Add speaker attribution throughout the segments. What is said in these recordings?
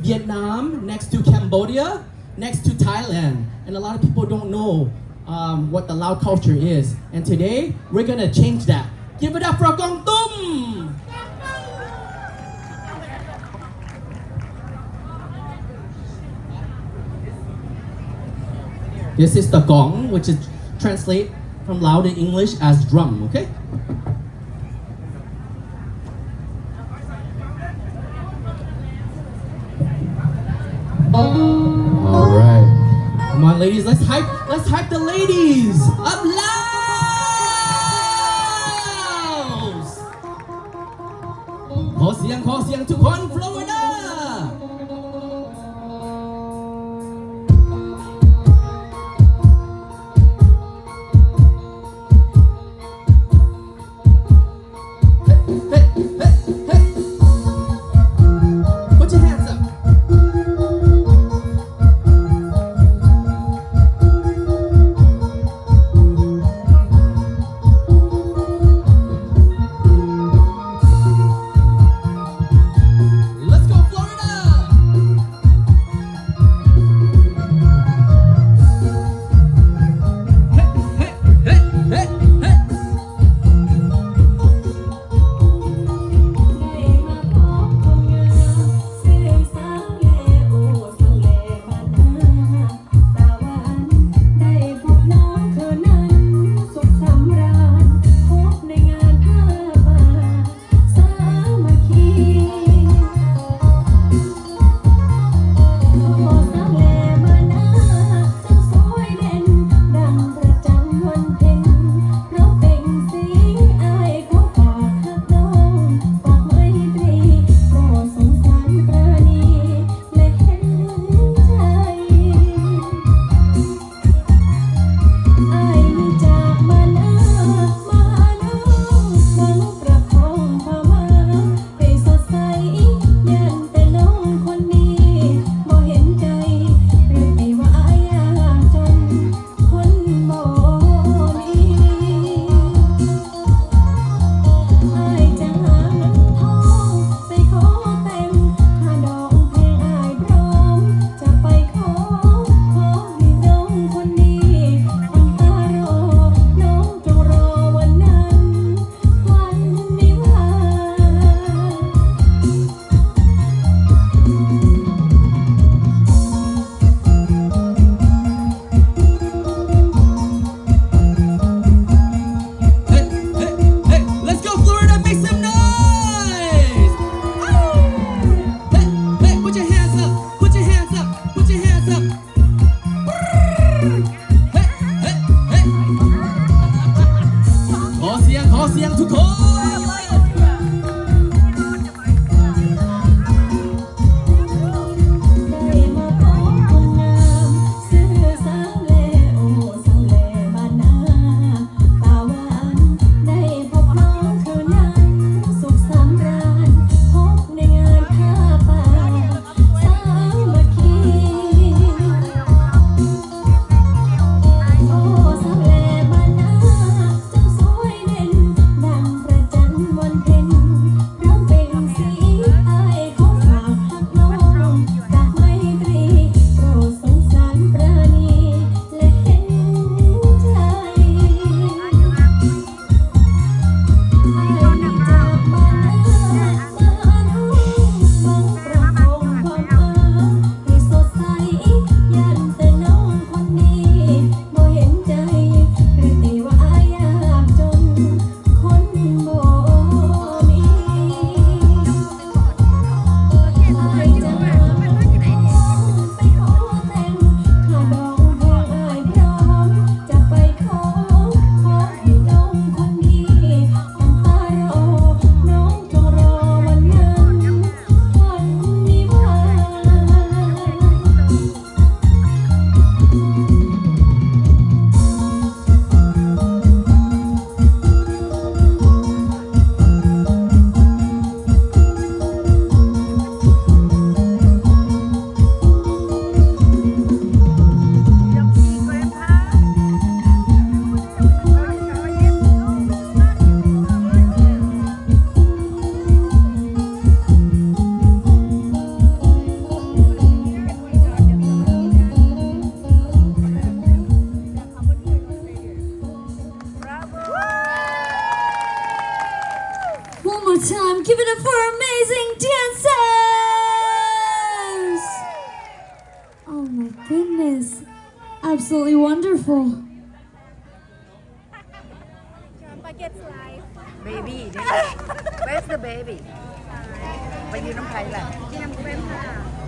Speaker 1: Vietnam, next to Cambodia, next to Thailand. And a lot of people don't know what the Lao culture is. And today, we're gonna change that. Give it up for Gong Tum! This is the gong, which is translate from Lao to English as drum, okay? All right. Come on, ladies, let's hype the ladies up loud! ขอเสียงทุกคน Florida! Hey, hey, hey! Put your hands up. Let's go.
Speaker 2: is absolutely wonderful.
Speaker 3: Baby นี่ Where's the baby ไปยืนน้ำไผ่ล่ะ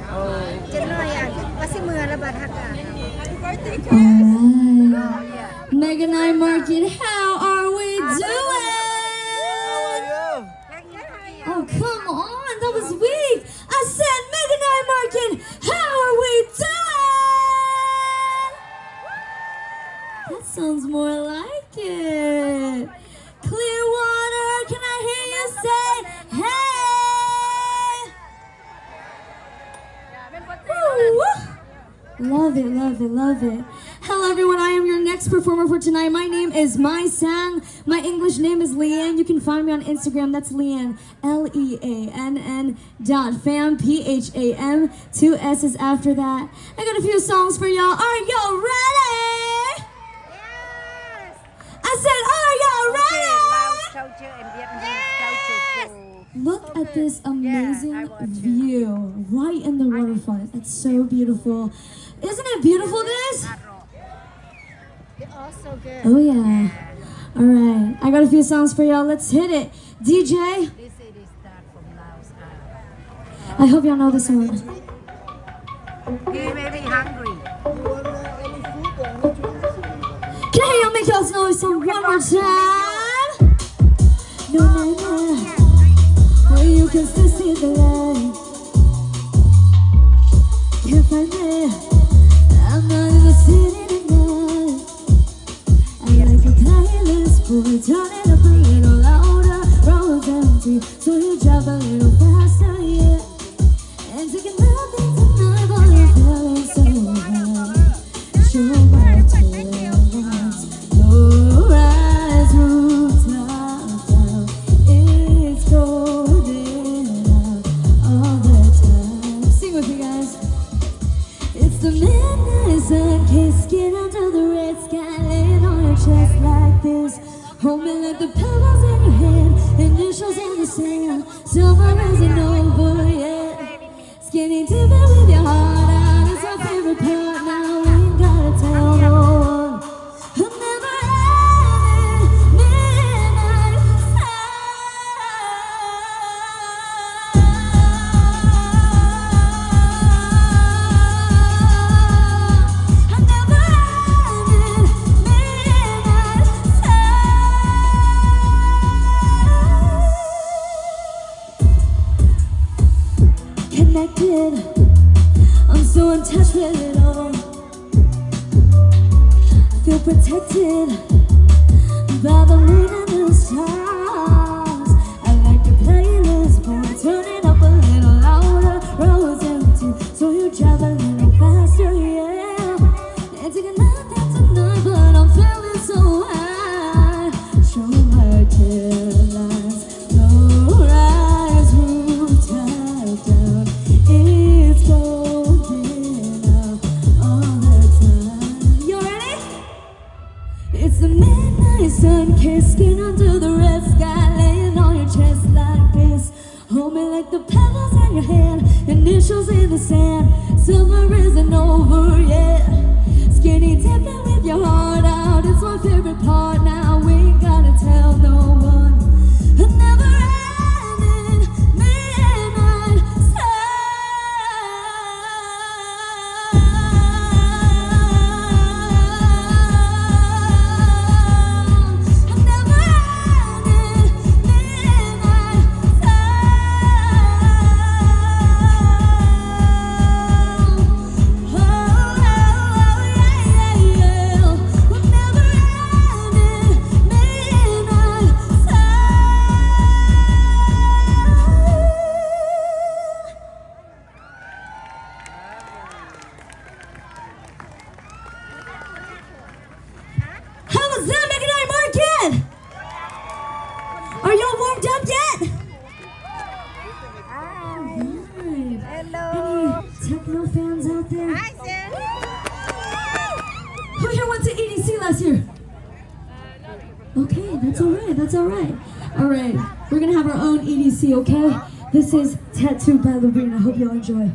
Speaker 3: โอ้
Speaker 4: เจนหน่อยอ่ะว่าสิมือระบาดหักอ่ะ
Speaker 2: Alright. Mega Nine Market, how are we doing? Oh, come on, that was weak. I said Mega Nine Market, how are we doing? That sounds more like it. Clearwater, can I hear you say hey? Woo! Love it, love it, love it. Hello everyone, I am your next performer for tonight. My name is Mai Sang. My English name is Leanne. You can find me on Instagram. That's Leanne, Leann dot fam, Pham. 2 S's after that. I got a few songs for y'all. Are y'all ready? I said, are y'all ready?
Speaker 3: Culture and Vietnamese culture show
Speaker 2: Look at this amazing view right in the waterfront. It's so beautiful. Isn't it beautiful, guys?
Speaker 4: They're all so good.
Speaker 2: Oh yeah. All right. I got a few songs for y'all. Let's hit it. DJ,
Speaker 3: This is the start from Laos
Speaker 2: I hope y'all know this one.
Speaker 3: He may be hungry
Speaker 2: Can I hear y'all make y'all's noise song one more time? No, no, no. Where you can still see the light. Can't find me. I'm not in the city tonight. I like a playlist, boy, turn it up a little louder. Roads empty, so you drive a little faster, yeah. And taking nothing tonight, but I'm feeling so high. Show my talents, low rise, rooftop down. It's golden out all the time. Sing with me, guys. It's the midnight sun, kissed skin under the red sky, laying on your chest like this. Hold me like the pebbles in your hand, initials in the sand. Summer isn't over yet. Skinny dipping with your heart out, it's our favorite part. Now we ain't gotta tell no one. I'll never end midnight I'll never end midnight Connected, I'm so in touch with it all. Feel protected by the moon and the stars. I like the playlist, boy, turn it up a little louder. Roads empty, so you drive a little faster, yeah. And taking nothing tonight, but I'm feeling so high. Show my tail lights, low rise, rooftop down. It's golden out all the time. You ready? It's the midnight sun, kissed skin under the red sky, laying on your chest like this. Hold me like the pebbles in your hand, initials in the sand. Summer isn't over yet. Skinny dipping with your heart out, it's my favorite part. Now we ain't gotta tell no one. A never ending midnight sound. A never ending midnight sound. Oh, yeah, yeah, yeah. A never ending midnight How was that, Mega Nine Market? Are y'all warmed up yet? Alright.
Speaker 3: Hello
Speaker 2: Any techno fans out there?
Speaker 4: Hi, Jen.
Speaker 2: Who here went to EDC last year? Okay, that's alright, that's alright. Alright, we're gonna have our own EDC, okay? This is Tattoo Ballerina. Hope y'all enjoy.